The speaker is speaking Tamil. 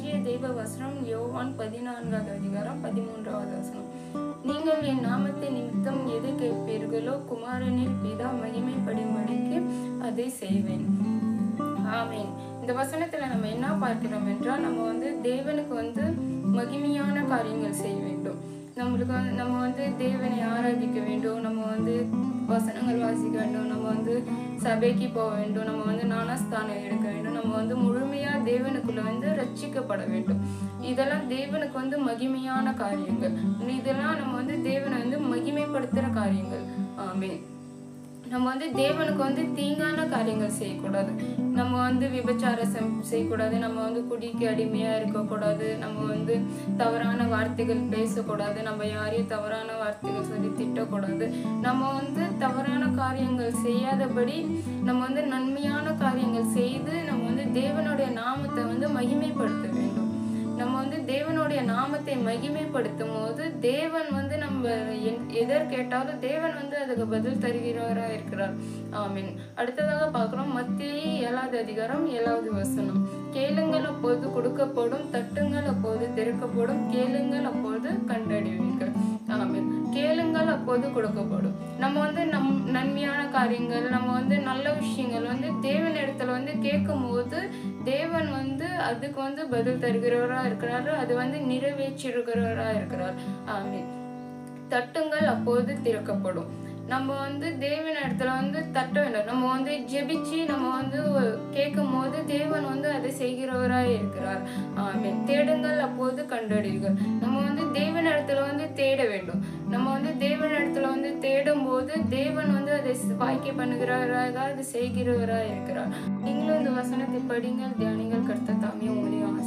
இன்றைய தெய்வ வசனம் யோவான் 14வது அதிகாரம் 13வது வசனம். நீங்கள் என் நாமத்தை நிமித்தம் எதை கேட்பீர்களோ குமாரனில் பிதா மகிமைப்படும்படிக்கு அதை செய்வேன். ஆமேன். இந்த வசனத்துல நம்ம என்ன பார்க்கிறோம் என்றால், நம்ம தேவனுக்கு மகிமையான காரியங்கள் செய்ய வேண்டும். நம்ம தேவனை ஆராதிக்க வேண்டும். நம்ம வசனங்கள் வாசிக்க வேண்டும். நம்ம சபைக்கு போக வேண்டும். நம்ம ஞானஸ்தானம் எடுக்க வேண்டும். நம்ம முழுமையா தேவனுக்குள்ள ரட்சிக்கப்பட வேண்டும். இதெல்லாம் தேவனுக்கு மகிமையான காரியங்கள். இதெல்லாம் நம்ம தேவனை மகிமைப்படுத்துற காரியங்கள். ஆமென். நம்ம தேவனுக்கு தீங்கான காரியங்கள் செய்யக்கூடாது. நம்ம விபச்சாரம் செய்யக்கூடாது. நம்ம குடிக்கு அடிமையா இருக்கக்கூடாது. நம்ம தவறான வார்த்தைகள் பேசக்கூடாது. நம்ம யாரையும் தவறான வார்த்தைகள் சொல்லி திட்டக்கூடாது. நம்ம தவறான காரியங்கள் செய்யாதபடி நம்ம நன்மையான காரியங்கள் செய்து நம்ம தேவனுடைய நாமத்தை மகிமைப்படுத்த வேண்டும். நம்ம தேவனுடைய நாமத்தை மகிமைப்படுத்தும் போது தேவன் நம்ம எதர் கேட்டாலும் தேவன் அதுக்கு பதில் தருகிறவரா இருக்கிறார். ஆமீன். அடுத்ததாக பார்க்கிறோம், மத்தேயு 7வது அதிகாரம் 7வது வசனம். கேளுங்கள் அப்போது கொடுக்கப்படும், தட்டுங்கள் அப்போது திறக்கப்படும், கேளுங்கள் அப்போது கண்டடைவீர்கள். ஆமீன். கேளுங்கள் அப்போது கொடுக்கப்படும். நம்ம நன்மையான காரியங்கள், நம்ம நல்ல விஷயங்கள் தேவன் இடத்துல கேட்கும் போது தேவன் அதுக்கு பதில் தருகிறவரா இருக்கிறாரு. அது நிறைவேற்றிருக்கிறவரா இருக்கிறார். ஆமீன். தட்டுங்கள் அப்போது திறக்கப்படும். நம்ம தேவன் இடத்துல தட்ட வேண்டும். நம்ம ஜெபிச்சு நம்ம கேட்கும் போது தேவன் அதை செய்கிறவரா இருக்கிறார். ஆமீன். தேடுங்கள் அப்போது கண்டடைவீர்கள். நம்ம தேவன் இடத்துல தேட வேண்டும். நம்ம தேவன் இடத்துல தேடும் போது தேவன் அதை வாய்க்கை பண்ணுகிறவராக அதை செய்கிறவரா இருக்கிறார். நீங்களும் இந்த வசனத்தை படிங்கள், தியானிகள். கர்த்தர் தாமே உங்களையும்